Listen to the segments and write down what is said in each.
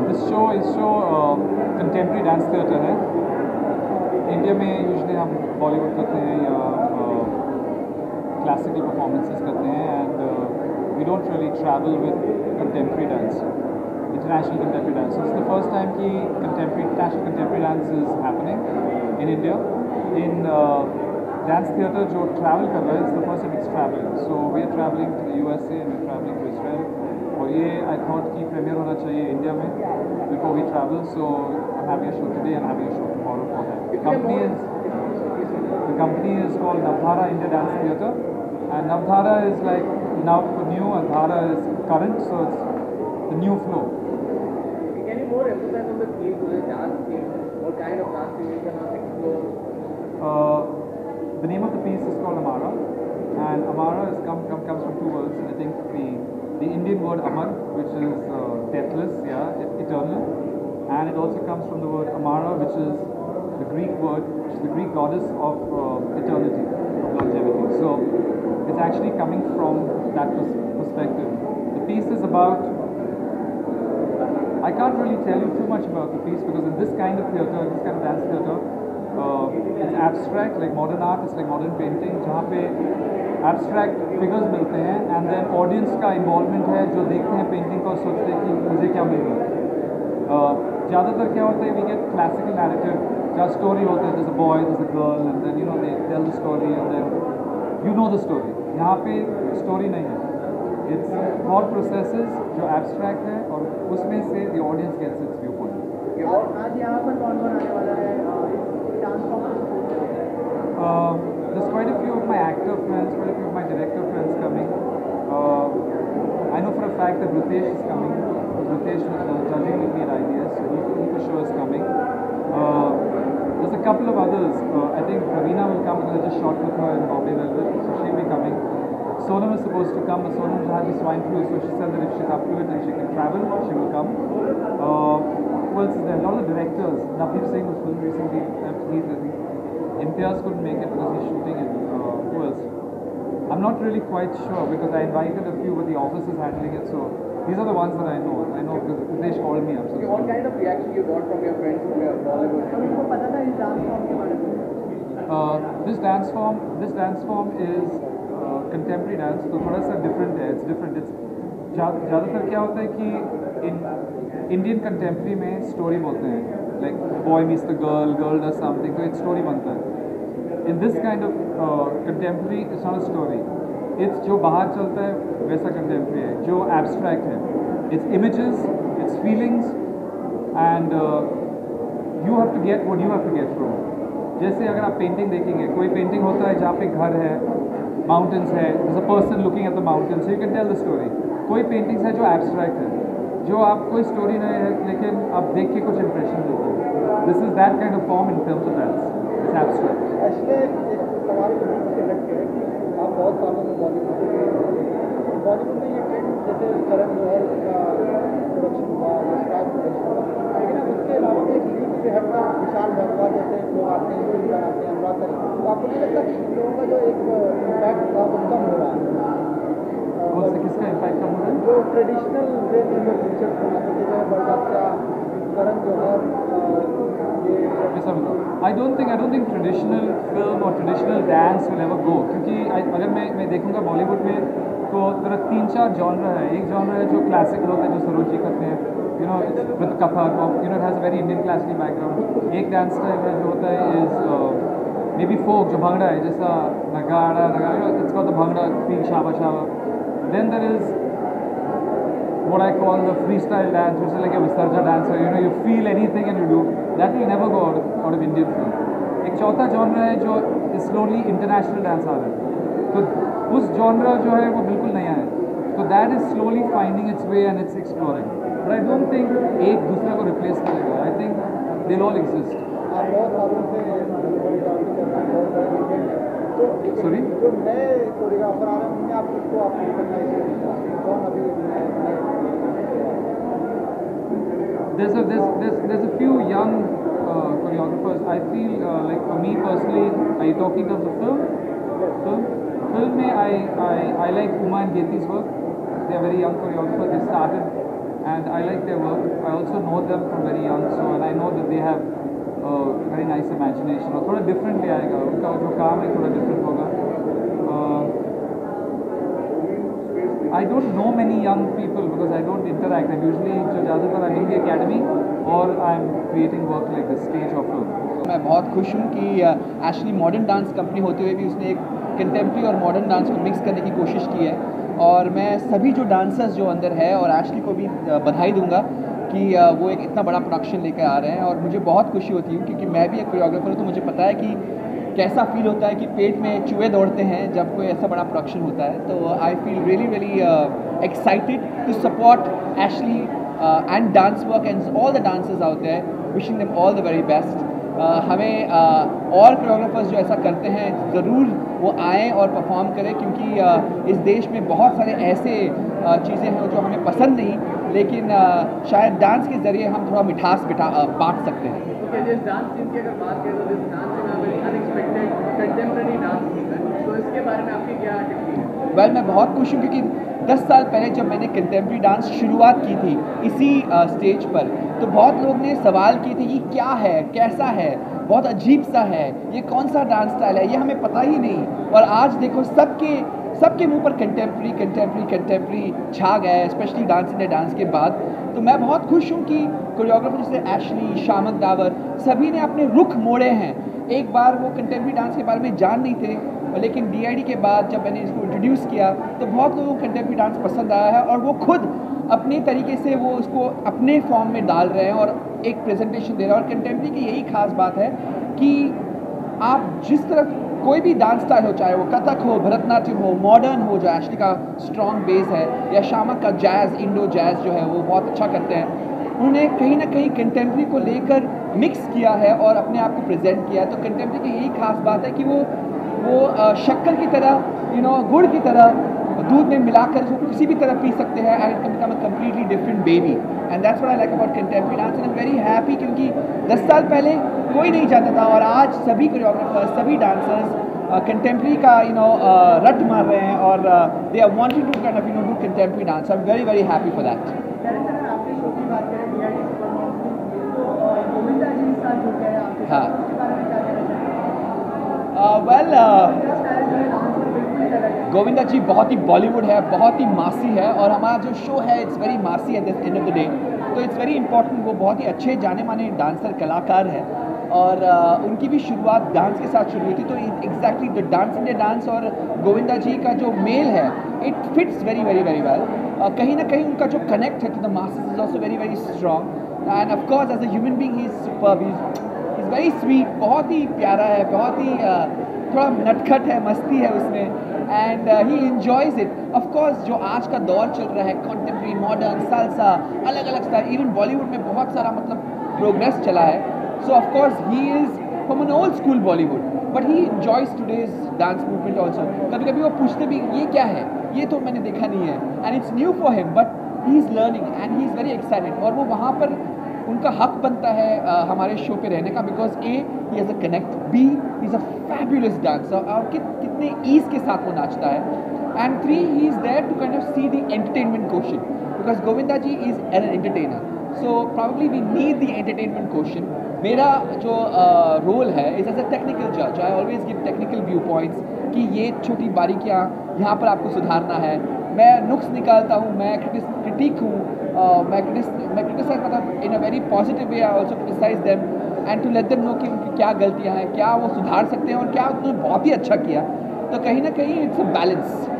This show contemporary dance theatre है। India में usually हम बॉलीवुड करते हैं या क्लासिकल परफॉर्मेंसेस करते हैं and we don't really travel with contemporary dance, international contemporary dance. It's the first time कि international contemporary dance is happening in India. In dance theatre जो ट्रैवल कर रहा है, it's the first time it's travelling. So we are travelling to the USA and we are travelling to Israel. और ये I thought कि premiere होना चाहिए India में before we travel. So I am having a show today and having a show tomorrow for that. The company is called Navdhara India Dance Theatre, and Navdhara is like now new and Dhara is current, so it's the new flow. Can you more emphasize on the theme, the dance theme? What kind of dance theme you can explore? The name of the piece is called Amara, and Amara comes from two words. I think the Indian word Amar, which is deathless, eternal, and it also comes from the word Amara, which is the Greek word, which is the Greek goddess of eternity, of longevity. So it's actually coming from that perspective. The piece is about, I can't really tell you too much about the piece because in this kind of theatre, this kind of dance theatre, it's abstract, like modern art, it's like modern painting, जहाँ पे abstract figures मिलते हैं and then audience का involvement है, जो देखते हैं painting को और सोचते हैं कि मुझे क्या मिल रहा है। ज़्यादातर क्या होता है, we get classical narrative, जहाँ story होता है, there's a boy, there's a girl, and then they tell the story and then you know the story। यहाँ पे story नहीं है, it's thought processes जो abstract है और उसमें से the audience gets its viewpoint। आज यहाँ पर कौन-कौन आने वाला है dance competition? There's quite a few of my actor friends, quite a few of my director friends coming. I know for a fact that Ritesh is coming. Ritesh was judging with me at IDS, so he for sure is coming. There's a couple of others. I think Ravina will come because I just shot with her in Bombay Velvet, so she'll be coming. Sonam is supposed to come, but Sonam has the swine flu, so she said that if she's up to it and she can travel, she will come. Who else is there? A lot of the directors. Navdeep Singh was filmed recently. He's, I think, Imtiaz couldn't make it because he's shooting it. Who else? I'm not really quite sure because I invited a few, but the office is handling it. So these are the ones that I know. I know because Ritesh called me up. So Okay, what kind of reaction you got from your friends from your Bollywood? आपको पता था इस dance form के बारे में? this dance form is contemporary dance. तो थोड़ा सा different है. It's different. It's ज़्यादातर क्या होता है कि in Indian contemporary में story बोलते हैं. Like boy meets the girl, girl does something, so it's story बनता है। In this kind of contemporary, it's not a story. It's जो बाहर चलता है वैसा contemporary है, जो abstract है। It's images, it's feelings, and you have to get what you have to get from it. जैसे अगर आप painting देखेंगे, कोई painting होता है जहाँ पे घर है, mountains है, there's a person looking at the mountains, so you can tell the story. कोई paintings है जो abstract है, जो आप कोई स्टोरी नहीं है लेकिन आप देख के कुछ इंप्रेशन देते हैं। This is that kind of form in terms of dance, it's abstract. Actually एक सवाल से लग के कि आप बहुत सालों में बॉलीवुड में ये ट्रेंड जैसे करण जौहर का प्रोडक्शन हुआ, स्टार प्रोडक्शन हुआ, लेकिन अब उसके अलावा एक लीग से हटकर विशाल भारद्वाज जैसे लोग आते हैं, फिल्म बनाते हैं, अनुराग कश्यप, तो आपको नहीं लगता कि इन लोगों का जो एक इम्पैक्ट था वो कम हो रहा है? किसका इम्पैक्ट कम हो रहा है? जो ट्रेडिशनल वे में जो पिक्चर्स बनाते थे, जैसे बड़बादशाह, Karan Johar, I don't think traditional film or traditional dance will ever go, क्योंकि अगर मैं देखूंगा बॉलीवुड में तो तरह 3-4 जॉनर है। एक जॉनर है जो क्लासिकल होता है, जो सरोज जी करते हैं, with Kathak, it has a very Indian classical background. एक डांस स्टाइल है जो होता है इज मे बी फोक, जो भांगड़ा है, जैसा नगाड़ा, it's called the bhangra feel, शाबा शाबा। Then there is what I call the freestyle dance, which is like a Visarja dance, where you feel anything and you do. That will never go out of Indian film. एक चौथा genre है जो slowly international dance आ रहा है, तो उस genre जो है वो बिल्कुल नया है, तो that is slowly finding its way and it's exploring. But I don't think एक दूसरे को replace करेगा. I think they'll all exist. आप बहुत सालों से Sorry? जो नए कोरियोग्राफर आ रहे हैं उनमें आप किसको आप कौन अभी There's a few young choreographers. I feel like for me personally, are you talking of the film? Film में I like Uma and Geti's work. they are very young choreographers. They started, and I like their work. I also know them from very young, so and I know that they have very nice imagination. और थोड़ा differently आएगा उनका जो काम है, थोड़ा different होगा. I don't know many young people because I don't interact. I'm usually ज़्यादातर I'm in the academy or I'm creating work like this stage or film. मैं बहुत खुश हूँ कि एशली मॉडर्न डांस कंपनी होते हुए भी उसने एक कंटेम्प्रेरी और मॉडर्न डांस को मिक्स करने की कोशिश की है. और मैं सभी जो डांसर्स जो अंदर है और एशली को भी बधाई दूंगा कि वो एक इतना बड़ा प्रोडक्शन लेकर आ रहे हैं. और मुझे बहुत खुशी होती है क्योंकि मैं भी एक कोरियोग्राफर हूँ, तो मुझे पता है कि कैसा फील होता है कि पेट में चूहे दौड़ते हैं जब कोई ऐसा बड़ा प्रोडक्शन होता है. तो I feel really excited to support Ashley and dance work and all the dancers out there, wishing them all the very best. हमें और कोरियोग्राफर्स जो ऐसा करते हैं ज़रूर वो आएँ और परफॉर्म करें, क्योंकि इस देश में बहुत सारे ऐसे चीज़ें हैं जो हमें पसंद नहीं, लेकिन शायद डांस के ज़रिए हम थोड़ा मिठास बांट सकते हैं. जिस डांस टीम की अगर बात करें तो this dance is unexpected contemporary dance team, तो इसके बारे में आपकी क्या टिप्पणी है? वेल, मैं बहुत खुश हूँ क्योंकि 10 साल पहले जब मैंने कंटेम्प्रेरी डांस शुरुआत की थी इसी स्टेज पर, तो बहुत लोग ने सवाल किए थे ये क्या है, कैसा है, बहुत अजीब सा है, ये कौन सा डांस स्टाइल है, ये हमें पता ही नहीं. और आज देखो सबके मुंह पर कंटेम्प्रेरी छा गया है, स्पेशली डांस इंडिया डांस के बाद. तो मैं बहुत खुश हूँ कि कोरियोग्राफर जैसे एशली, शामक डावर, सभी ने अपने रुख मोड़े हैं. एक बार वो कंटेम्प्रेरी डांस के बारे में जान नहीं थे, लेकिन DID के बाद जब मैंने इसको इंट्रोड्यूस किया तो बहुत लोगों को कंटेम्प्रेरी डांस पसंद आया है और वो खुद अपने तरीके से वो उसको अपने फॉर्म में डाल रहे हैं और एक प्रेजेंटेशन दे रहे हैं. और कंटेम्प्रेरी की यही खास बात है कि आप जिस तरह कोई भी डांस स्टाइल हो, चाहे वो कथक हो, भरतनाट्यम हो, मॉडर्न हो जो एशली का स्ट्रॉन्ग बेस है, या शामक का जैज़, इंडो जैज़ जो है वो बहुत अच्छा करते हैं, उन्होंने कहीं ना कहीं कंटेम्प्रेरी को लेकर मिक्स किया है और अपने आप को प्रेजेंट किया है. तो कंटेम्प्रेरी की यही खास बात है कि वो शक्कर की तरह गुड़ की तरह दूध में मिलाकर उसको किसी भी तरह पी सकते हैं and it can become a completely different baby. And that's what I like about contemporary dance. And I am very happy क्योंकि 10 साल पहले कोई नहीं जानता था और आज सभी कोरियोग्राफर्स, सभी डांसर्स कंटेम्प्रेरी का रट मार रहे हैं और they are wanting to kind of do contemporary dance. I am very happy for that. आपके शो की बात करें DID सुपरमॉम की, तो गोविंदा जी साथ जुड़ गए आपके, हाँ. उसके बारे में क्या कहना चाहेंगे? गोविंदा जी बहुत ही बॉलीवुड है, बहुत ही मासी है और हमारा जो शो है इट्स वेरी मासी at the end of the day. तो इट्स वेरी इंपॉर्टेंट. वो बहुत ही अच्छे जाने माने डांसर, कलाकार है और उनकी भी शुरुआत डांस के साथ शुरू हुई थी. तो exactly the dance India dance और गोविंदा जी का जो मेल है इट फिट्स वेरी वेल. कहीं ना कहीं उनका जो कनेक्ट है to the masses is also very strong. And of course as a human being he is superb, he is very sweet, बहुत ही प्यारा है, बहुत ही थोड़ा नटखट है, मस्ती है उसमें and he enjoys it. Of course जो आज का दौर चल रहा है कंटेम्प्रेरी, मॉडर्न, साल्सा, अलग अलग स्टाइल, इवन बॉलीवुड में बहुत सारा प्रोग्रेस चला है. सो of course he is from an old school Bollywood but he enjoys today's dance movement also. कभी कभी वो पूछते भी ये क्या है, ये तो मैंने देखा नहीं है and it's new for him but he is learning and he is very excited. और वो वहाँ पर उनका हक बनता है हमारे शो पे रहने का because he has a connect, B he is a fabulous dancer और कितने ईज़ के साथ वो नाचता है. And 3 he is there to kind of see the entertainment question because Govinda ji is an entertainer. So probably we need the entertainment question. मेरा जो role है इज़ एज अ टेक्निकल जज. I always give technical view points कि ये छोटी बारीकियाँ यहाँ पर आपको सुधारना है. मैं नुक्स निकालता हूँ, मैं क्रिटिक हूँ, मैं क्रिटिसाइज मतलब in a very positive way. I also criticise them and to let them know कि उनकी क्या गलतियाँ हैं, क्या वो सुधार सकते हैं और क्या उन्होंने बहुत ही अच्छा किया. तो कहीं ना कहीं इट्स अ बैलेंस.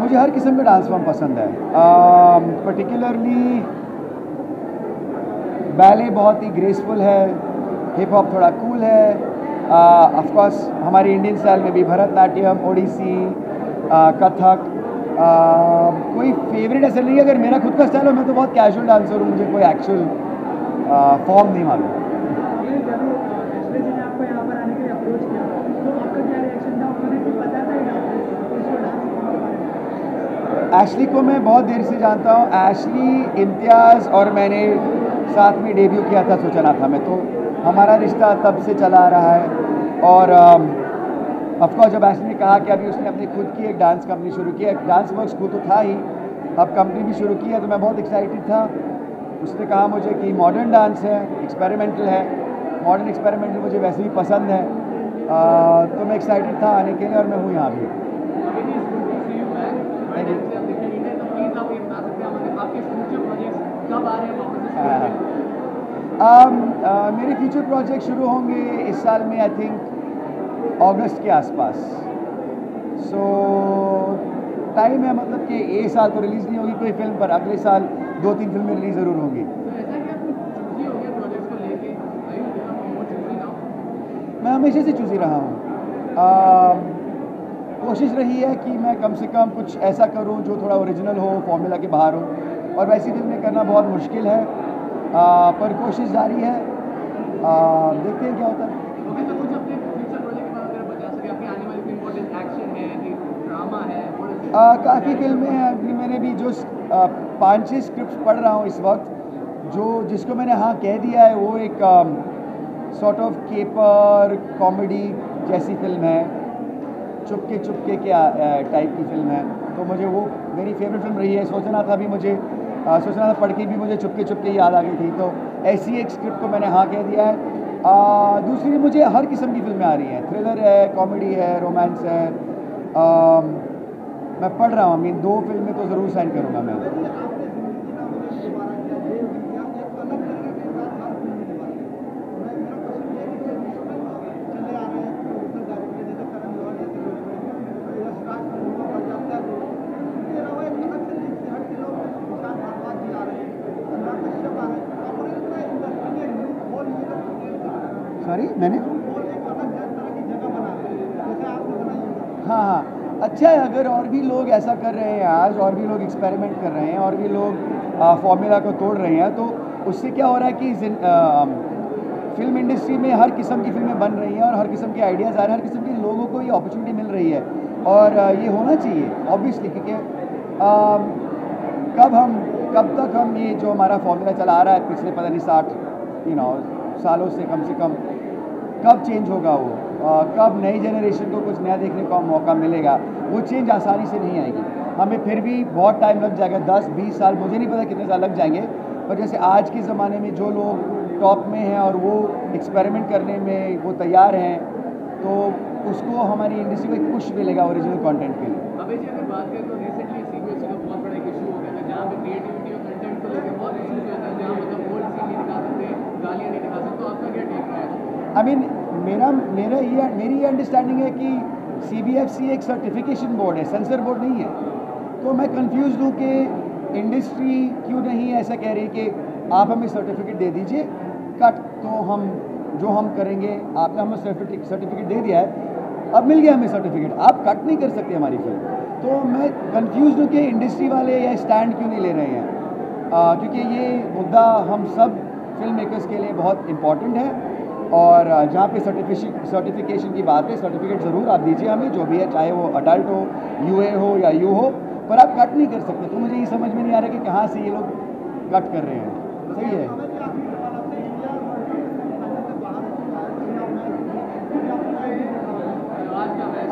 मुझे हर किस्म का डांस फॉर्म पसंद है. पर्टिकुलरली बैले बहुत ही ग्रेसफुल है, हिप हॉप थोड़ा कूल है. ऑफ कोर्स हमारे इंडियन स्टाइल में भी भरतनाट्यम, ओडिसी, कथक कोई फेवरेट ऐसा नहीं है, अगर मेरा खुद का स्टाइल हो मैं तो बहुत कैजुअल डांसर हूँ, मुझे कोई एक्चुअल फॉर्म नहीं मालूम। ऐश्वर्या जी ने आपको यहाँ पर आने के लिए अप्रोच किया तो आपका क्या रिएक्शन था? उन्होंने कुछ पता था डांस? एशली को मैं बहुत देर से जानता हूँ। एशली, इम्तियाज़ और मैंने साथ में डेब्यू किया था सोचना था में, तो हमारा रिश्ता तब से चला आ रहा है। और ऑफकोर्स जब एशली ने कहा कि अभी उसने अपनी खुद की एक डांस कंपनी शुरू की है, डांस वर्क्स को तो था ही, अब कंपनी भी शुरू की है, तो मैं बहुत एक्साइटेड था। उसने कहा मुझे कि मॉडर्न डांस है, एक्सपेरिमेंटल है, मॉडर्न एक्सपेरिमेंटल मुझे वैसे भी पसंद है, तो मैं एक्साइटेड था आने के लिए और मैं हूँ यहाँ भी। मेरे फ्यूचर प्रोजेक्ट शुरू होंगे इस साल में, आई थिंक अगस्त के आसपास। सो टाइम है, मतलब कि ये साल तो रिलीज़ नहीं होगी कोई फिल्म, पर अगले साल 2-3 फिल्में रिलीज़ ज़रूर होंगी। मैं हमेशा से चूज़ी रहा हूँ। कोशिश रही है कि मैं कम से कम कुछ ऐसा करूँ जो थोड़ा ओरिजिनल हो, फॉर्मूला के बाहर हो, और वैसी फिल्में करना बहुत मुश्किल है, पर कोशिश जारी है। देखते हैं क्या होता है। काफ़ी फिल्में हैं, अभी मैंने भी जो 5-6 स्क्रिप्ट पढ़ रहा हूँ इस वक्त, जिसको मैंने हाँ कह दिया है, वो एक सॉर्ट ऑफ केपर कॉमेडी जैसी फिल्म है, चुपके चुपके के टाइप की फिल्म है, तो मुझे वो मेरी फेवरेट फिल्म रही है। सोचना था पढ़ के भी मुझे चुपके चुपके याद आ गई थी, तो ऐसी एक स्क्रिप्ट को मैंने हाँ कह दिया है। दूसरी मुझे हर किस्म की फिल्में आ रही हैं, थ्रिलर है, कॉमेडी है, रोमांस है। मैं पढ़ रहा हूँ, 2 फिल्में तो ज़रूर साइन करूँगा मैं। सॉरी, मैंने हाँ, अच्छा है अगर और भी लोग ऐसा कर रहे हैं आज, और भी लोग एक्सपेरिमेंट कर रहे हैं, और भी लोग फॉर्मूला को तोड़ रहे हैं, तो उससे क्या हो रहा है कि फिल्म इंडस्ट्री में हर किस्म की फिल्में बन रही हैं और हर किस्म के आइडियाज़ आ रहे हैं, हर किस्म के लोगों को ये अपॉर्चुनिटी मिल रही है, और ये होना चाहिए ऑब्वियसली, क्योंकि कब तक हम ये जो हमारा फॉर्मूला चला आ रहा है पिछले पता नहीं 60 सालों से कम, कब चेंज होगा वो, कब नई जनरेशन को कुछ नया देखने का मौका मिलेगा, वो चेंज आसानी से नहीं आएगी। हमें फिर भी बहुत टाइम लग जाएगा, 10-20 साल, मुझे नहीं पता कितने साल लग जाएंगे, पर जैसे आज के ज़माने में जो लोग टॉप में हैं और वो एक्सपेरिमेंट करने में वो तैयार हैं, तो उसको हमारी इंडस्ट्री को एक पुश मिलेगा ओरिजिनल कंटेंट के लिए। अभी जी अगर बात करें तो रिसेंटली सीबीएसई का बहुत बड़ा एक इशू हो गया था, जहाँ पे क्रिएटिविटी और कंटेंट को लेकर बहुत इशूज हुए थे, जहाँ मतलब ओल्ड सीन नहीं दिखा सकते, गालियाँ नहीं दिखा सकते, तो आपका क्या टेक है? आई मीन मेरी ये अंडरस्टैंडिंग है कि CBFC एक सर्टिफिकेशन बोर्ड है, सेंसर बोर्ड नहीं है, तो मैं कंफ्यूज हूँ कि इंडस्ट्री क्यों नहीं ऐसा कह रही कि आप हमें सर्टिफिकेट दे दीजिए, कट तो जो हम करेंगे, आपने हमें सर्टिफिकेट दे दिया है, अब मिल गया हमें सर्टिफिकेट, आप कट नहीं कर सकते हमारी फिल्म। तो मैं कंफ्यूज हूँ कि इंडस्ट्री वाले यह स्टैंड क्यों नहीं ले रहे हैं, क्योंकि ये मुद्दा हम सब फिल्म मेकर्स के लिए बहुत इम्पॉर्टेंट है, और जहाँ पे सर्टिफिकेशन की बात है, सर्टिफिकेट ज़रूर आप दीजिए हमें, जो भी है, चाहे वो अडल्ट हो, UA हो या U हो, पर आप कट नहीं कर सकते। तो मुझे ये समझ में नहीं आ रहा कि कहाँ से ये लोग कट कर रहे हैं। सही है।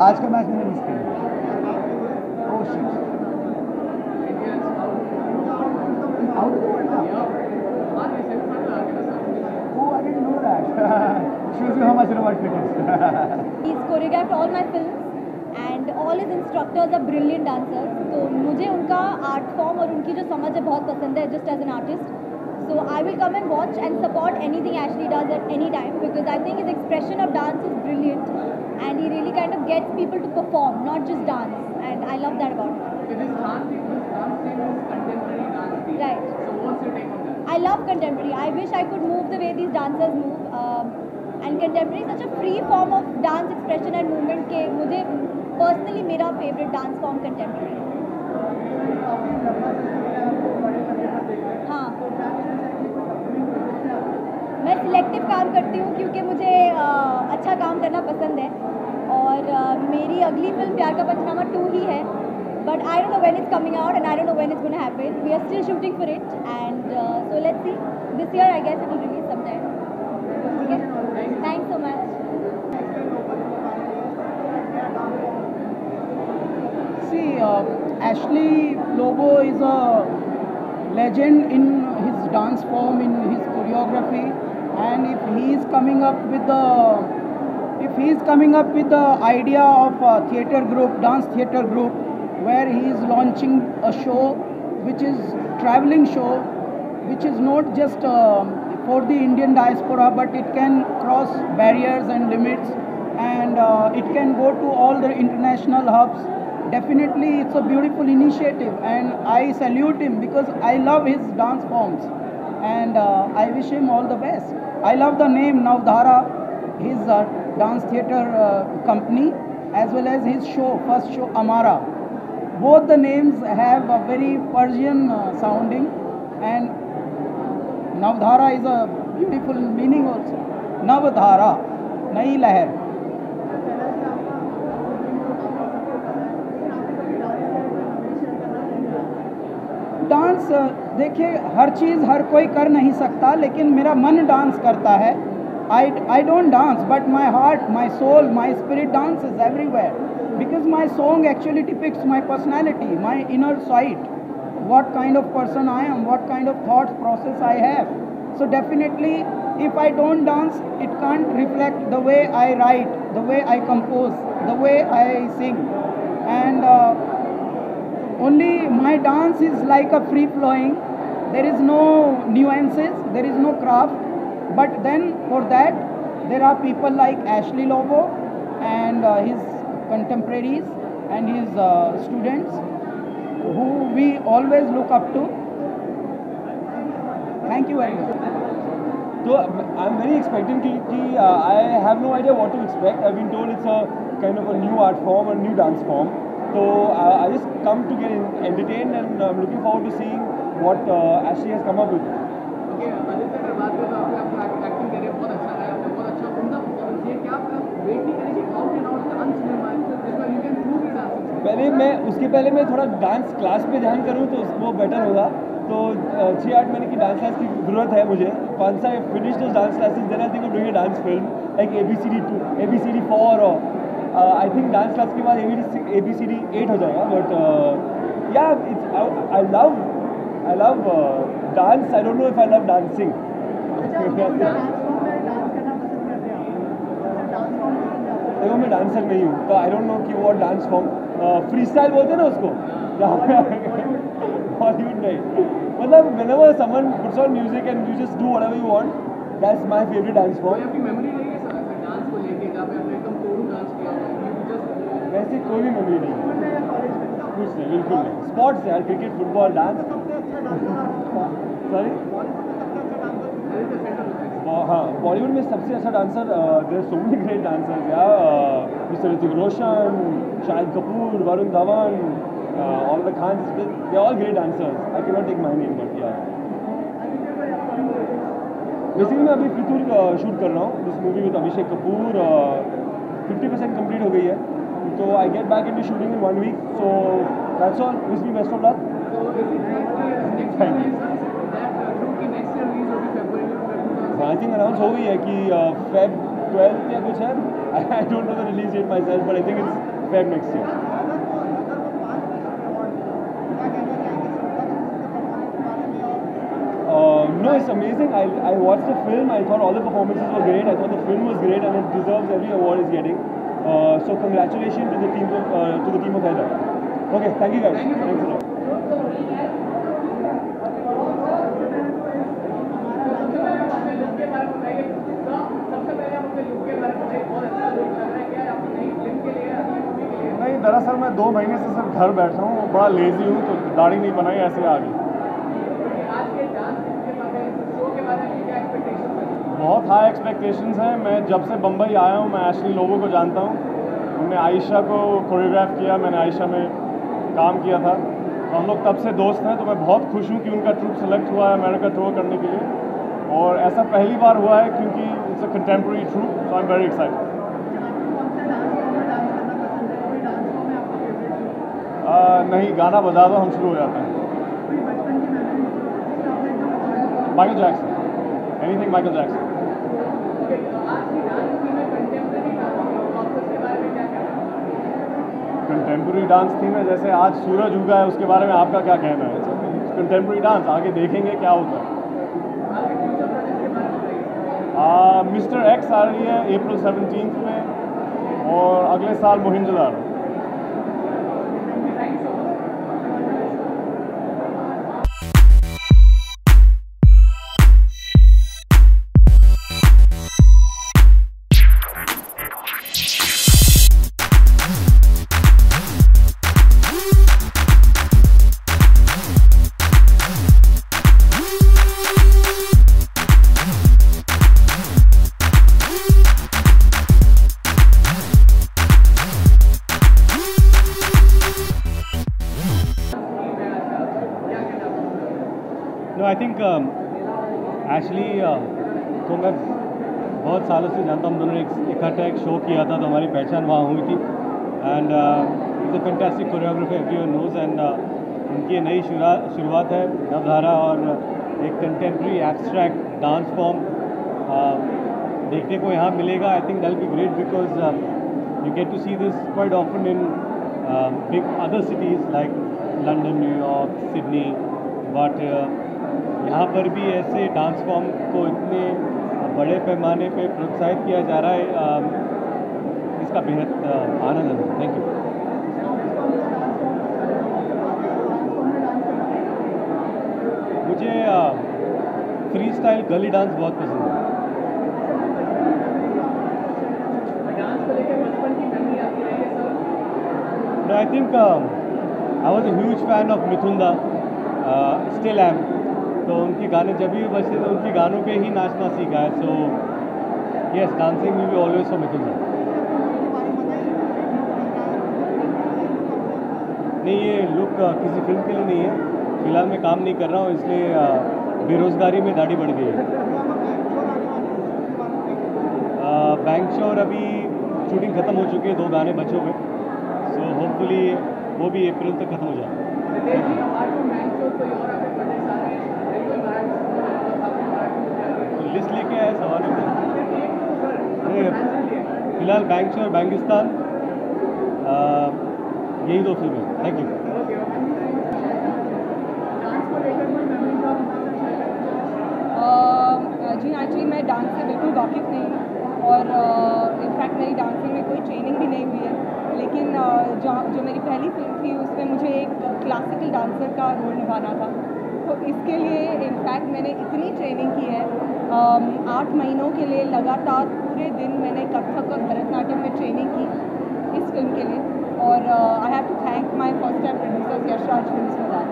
आज का मैच मैंने मिस किया। Oh shit, shows you how much I know about cricket. He's choreographed all my films and all his instructors are brilliant dancers. तो मुझे उनका आर्ट फॉर्म और उनकी जो समझ है बहुत पसंद है, just as an artist. So I will come and watch and support anything Ashley does at any time, because I think his expression of dance is brilliant and he really kind of gets people to perform, not just dance, and I love that about him. This dance scene is contemporary dance scene. Right. So what's your take on that? I love contemporary. I wish I could move the way these dancers move. And contemporary is such a free form of dance expression and movement के मुझे personally मेरा favorite dance form contemporary है. काफ़ी लंबा session है आपको बड़े पर्दे पर देखना है, हाँ, तो क्या कहना चाहेंगे कोई अपकमिंग प्रोजेक्ट है आपका? मैं सिलेक्टिव काम करती हूँ क्योंकि मुझे अच्छा काम करना पसंद है और मेरी अगली फिल्म प्यार का पंचनामा 2 ही है, but I don't know when it's coming out and I don't know when it's gonna happen. We are still shooting for it and so let's see. This year I guess it will release some time. ठीक है, thanks so much. See, Ashley Lobo is a legend in his dance form, in his choreography, and if he is coming up with the idea of a theatre group, dance theatre group, where he is launching a show, which is traveling show, which is not just for the Indian diaspora, but it can cross barriers and limits, and it can go to all the international hubs. Definitely, it's a beautiful initiative, and I salute him because I love his dance forms, and I wish him all the best. I love the name Navdhara, his dance theatre company, as well as his show, first show Amara. Both the names have a very Persian sounding, and Navdhara is a beautiful meaning also. Navdhara, Nai Lahar. Dance देखिए, हर चीज़ हर कोई कर नहीं सकता, लेकिन मेरा मन dance करता है. I don't dance, but my heart, my soul, my spirit dances everywhere, because my song actually depicts my personality, my inner side, what kind of person I am, what kind of thought process I have. So definitely, if I don't dance, it can't reflect the way I write, the way I compose, the way I sing, and only my dance is like a free flowing. There is no nuances, there is no craft. But then for that, there are people like Ashley Lobo and his contemporaries and his students who we always look up to. Thank you very much. So I'm very expectant कि I have no idea what to expect. I've been told it's a kind of a new art form, a new dance form. So I just come to get entertained, and I'm looking forward to seeing what Ashley has come up with. Okay, Aditya अगर बात करें तो आपने acting करिए, बहुत अच्छा है, आपने बहुत अच्छा उम्दा परफॉर्मेंस दिया. क्या आप वेट नहीं करेंगे out and out dance cinema जिसमें you can prove your dancing? उसके पहले मैं थोड़ा डांस क्लास पे ध्यान करूँ तो वो बेटर होगा. तो 6-8 महीने की डांस क्लास की ज़रूरत है मुझे. Once I finish those dance classes, then I think of doing a dance film like ABCD 2, ABCD 4, or I think dance class के बाद ABCD 8 हो जाएगा. But yeah, I love dance. I don't know if I love dancing. देखो, मैं dancer नहीं हूँ, तो आई don't no कि वो डांस फॉर्म फ्री स्टाइल बोलते हैं ना उसको, हॉलीवुड नहीं. मतलब whenever someone puts on music and you just do whatever you want, that's my favorite dance कोई form. आपकी मेमोरी रही है सर डांस को लेके जहाँ पे आपने एकदम तोड़ू डांस किया हो? जस्ट वैसे कोई भी मेमोरी नहीं, कुछ नहीं, बिल्कुल नहीं. स्पोर्ट्स है, क्रिकेट, फुटबॉल, डांस. सॉरी, हाँ, बॉलीवुड में सबसे अच्छा dancer, there so many great dancers यार. Mister Hrithik Roshan, Shahid Kapoor, Varun Dhawan, all the Khans, they're all great dancers. I cannot take my name, but yeah. Basically मैं अभी फितूर शूट कर रहा हूँ, this movie with Abhishek Kapoor. 50% complete हो गई है, तो I get back into shooting in 1 week. So that's all. Wish me best of luck. I think announce हो गई है कि Feb 12 या कुछ है. I don't know the release date myself, but I think it's Feb next year. No, it's amazing. I watched the film. I thought all the performances were great. I thought the film was great, and it deserves every award it's getting. So congratulations to the team of Heather. Okay, thank you guys. Thanks a lot. नहीं, दरअसल मैं 2 महीने से सिर्फ घर बैठा हूँ, बड़ा लेजी हूँ, तो दाढ़ी नहीं बनाई, ऐसे आ गई. बहुत हाई एक्सपेक्टेशंस हैं. मैं जब से बम्बई आया हूँ, मैं एशली लोबो को जानता हूँ. उन्होंने आयशा को कोरियोग्राफ किया, मैंने आयशा में काम किया था. हम लोग तब से दोस्त हैं, तो मैं बहुत खुश हूँ कि उनका ट्रूप सेलेक्ट हुआ है अमेरिका टूर करने के लिए, और ऐसा पहली बार हुआ है क्योंकि it's a contemporary troupe, so I am very excited. नहीं, गाना बजा दो, हम शुरू हो जाते हैं। Michael Jackson, anything Michael Jackson. Contemporary dance theme है, जैसे आज सूरज उगा है, उसके बारे में आपका क्या कहना है? कंटेम्प्रेरी डांस, आगे देखेंगे क्या होता है। मिस्टर एक्स आ रही है अप्रैल 17 में, और अगले साल Mohenjodaro. No I think actually तो मैं बहुत सालों से जानता हूँ, हम दोनों ने इकट्ठा एक शो किया था, तो हमारी पहचान वहाँ हुई थी। And it's a fantastic choreographer, everyone knows. एंड उनकी नई शुरुआत है नवधारा, और एक कंटेम्प्रेरी एब्स्ट्रैक्ट डांस फॉर्म देखने को यहाँ मिलेगा। I think that will be great because you get to see this quite often in big other cities like London, New York, Sydney, but यहाँ पर भी ऐसे डांस फॉर्म को इतने बड़े पैमाने पे प्रोत्साहित किया जा रहा है, इसका बेहद आनंद है। Thank you. मुझे फ्री स्टाइल गली डांस बहुत पसंद है। I think I was a huge fan of Mithun da, still M. तो उनके गाने जब भी बजते थे, उनके गानों पे ही नाचना सीखा है। So yes, dancing will be always for Mithun da. नहीं, ये लुक किसी फिल्म के लिए नहीं है, फिलहाल मैं काम नहीं कर रहा हूँ, इसलिए बेरोज़गारी में दाढ़ी बढ़ गई है। बैंक श्योर अभी शूटिंग ख़त्म हो चुकी है, 2 गाने बचे हुए, सो होपफुली वो भी अप्रैल तक ख़त्म हो जाए। लिस्ट लेके आया सवाल फिलहाल बैंक श्योर, बैंगिस्तान, यही 2 फिल्में। Thank you. जी एक्चुअली मैं डांस से बिल्कुल वाकिफ़ नहीं हूँ, और इनफैक्ट मेरी डांसिंग में कोई ट्रेनिंग भी नहीं हुई है। लेकिन जो मेरी पहली फिल्म थी उसमें मुझे एक क्लासिकल डांसर का रोल निभाना था, तो इसके लिए इनफैक्ट मैंने इतनी ट्रेनिंग की है। 8 महीनों के लिए लगातार पूरे दिन मैंने कथक और भरतनाट्यम में ट्रेनिंग की इस फिल्म के लिए, और I have to thank my first time producers Yashraj Films for that.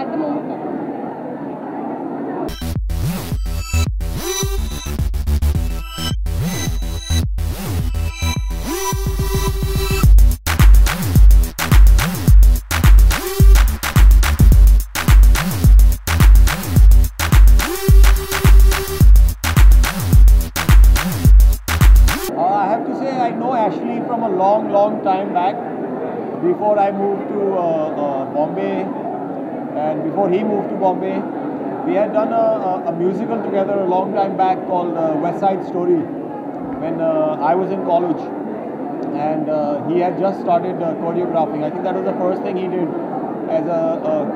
At the moment long time back, before I moved to Bombay, and before he moved to Bombay, we had done a musical together a long time back called West Side Story, when I was in college, and he had just started choreographing. I think that was the first thing he did as a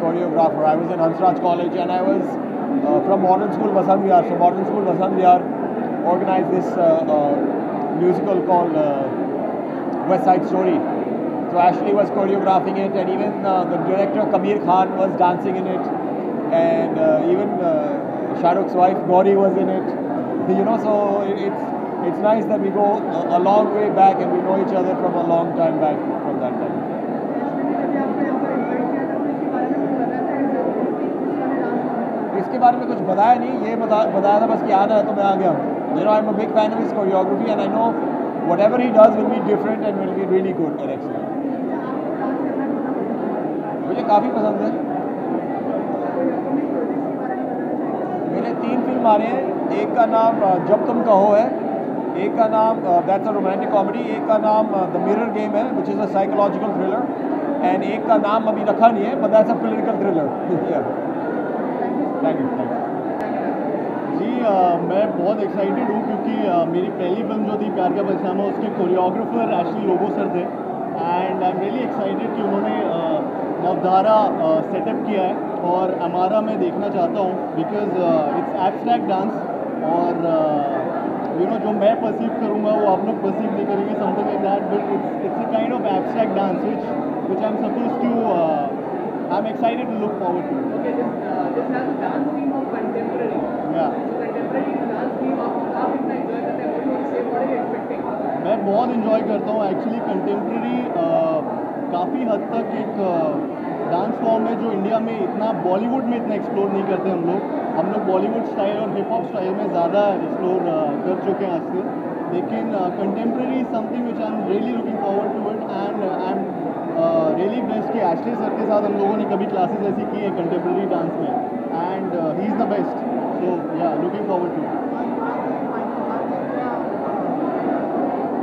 choreographer. I was in Hansraj College, and I was from Modern School Vasant Vihar. So Modern School Vasant Vihar organized this musical called West Side Story. So Ashley was choreographing it, and even the director Kabir Khan was dancing in it, and even Shah Rukh's wife Gauri was in it. You know, so it's nice that we go a long way back and we know each other from a long time back from that time. इसके बारे में कुछ बताया नहीं, ये बताया था बस कि आना है तो मैं आ गया। You know, I'm a big fan of his choreography, and I know whatever he does will be different and will be really good and excellent. मुझे काफ़ी पसंद है। मेरे 3 फिल्म आ रहे हैं, एक का नाम जब तुम कहो है, एक का नाम दैट्स अ रोमांटिक कॉमेडी, एक का नाम द मिरर गेम है which is a psychological thriller, and एक का नाम अभी रखा नहीं है but that's a political thriller. Thank you. जी मैं बहुत एक्साइटेड हूँ क्योंकि मेरी पहली फिल्म जो थी प्यार का पछतावा, उसके कोरियोग्राफर एक्चुअली लोबो सर थे, and I am really excited कि उन्होंने नवधारा सेटअप किया है और अमारा मैं देखना चाहता हूँ बिकॉज इट्स एब्स्ट्रैक्ट डांस और यू नो जो मैं परसीव करूँगा वो आप लोग परसीव नहीं करेंगे, something like that, but it's a kind of abstract dance which I'm supposed to I'm excited to look forward to. Okay, this has a dance theme of contemporary. Yeah. So contemporary dance theme आप इतना enjoy करते हैं, what do you say, what are you expecting? मैं बहुत enjoy करता हूँ actually contemporary, काफ़ी हद तक एक डांस फॉर्म है जो इंडिया में इतना बॉलीवुड में इतना एक्सप्लोर नहीं करते हम लोग बॉलीवुड स्टाइल और हिप हॉप स्टाइल में ज़्यादा एक्सप्लोर कर चुके हैं आज से, लेकिन contemporary is something which I am really looking forward to it, and I am really best कि एशले सर के साथ हम लोगों ने कभी क्लासेस ऐसी की हैं कंटेम्प्रेरी डांस में, and he is the best, so yeah looking forward to.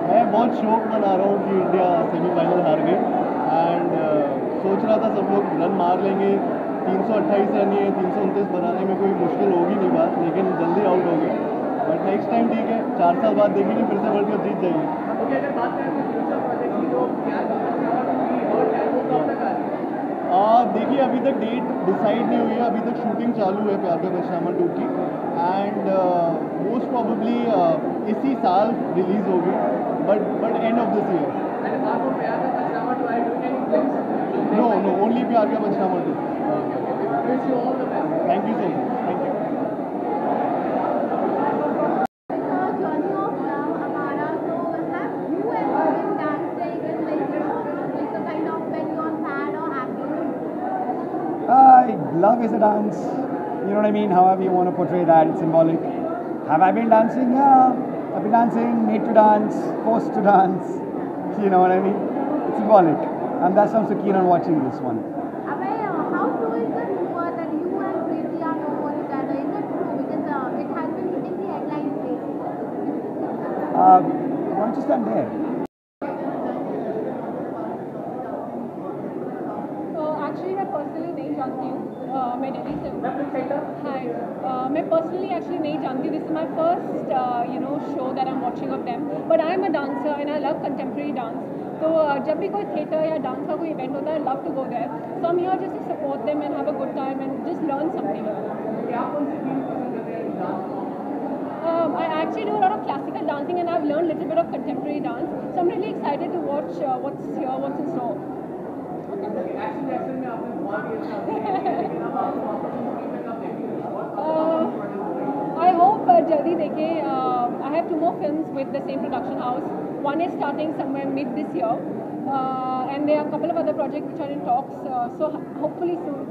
मैं बहुत शौक मना रहा हूँ कि इंडिया सेमीफाइनल हार गई, एंड सोच रहा था सब लोग रन मार लेंगे, 328 रन ही है, 329 बनाने में कोई मुश्किल होगी नहीं बात, लेकिन जल्दी आउट हो गए, बट नेक्स्ट टाइम ठीक है, 4 साल बाद देखेंगे फिर से वर्ल्ड कप जीत जाएंगे। Okay, अगर बात करें तो फ्यूचर प्रोजेक्ट की जो प्यार का पछतावा की और है वो कब तक आ रही है? देखिए अभी तक डेट डिसाइड नहीं हुई है, अभी तक शूटिंग चालू है प्यार का पछतावा 2 की, एंड मोस्ट प्रॉबेबली इसी साल रिलीज़ होगी, but end of this year. And apart from प्यार का पछतावा, do I do any films? No, only प्यार का पछतावा 2। Okay. Wish you all the best. Thank you so much. Thank you. Journey of love, Amara. So have you ever been dancing in like a kind of when you're sad or happy? Love is a dance. You know what I mean? However you want to portray that, it's symbolic. Have I been dancing? Yeah. I've been dancing, made to dance, forced to dance. You know what I mean? It's symbolic. And that's why I'm so keen on watching this one. How true is the rumor that you and Preeti are no more together? Is it true? Because it has been hitting the headlines lately. Why don't you stand there? Actually मैं personally नहीं जानती हूँ, मैं दिल्ली से हूँ। हाय, मैं personally actually नहीं जानती, this is my first show that I am watching of them, but I am a dancer and I love contemporary dance, तो जब भी कोई थिएटर या डांस का कोई इवेंट होता है, I love to go there, so I am here just to support them and have a good time and just learn something. क्या कौन सी फील पसंद करते हैं dance? I actually do a lot of classical dancing and I've learned a little bit of contemporary dance, so I'm really excited to watch what's here, what's in store. Action में आपने बहुत ही अच्छा, लेकिन अब आप वापस मूवी में कब देखेंगे? I hope jaldi देखें. I have 2 more films with the same production house. One is starting somewhere mid this year, and there are a couple of other projects which are in talks. So hopefully soon.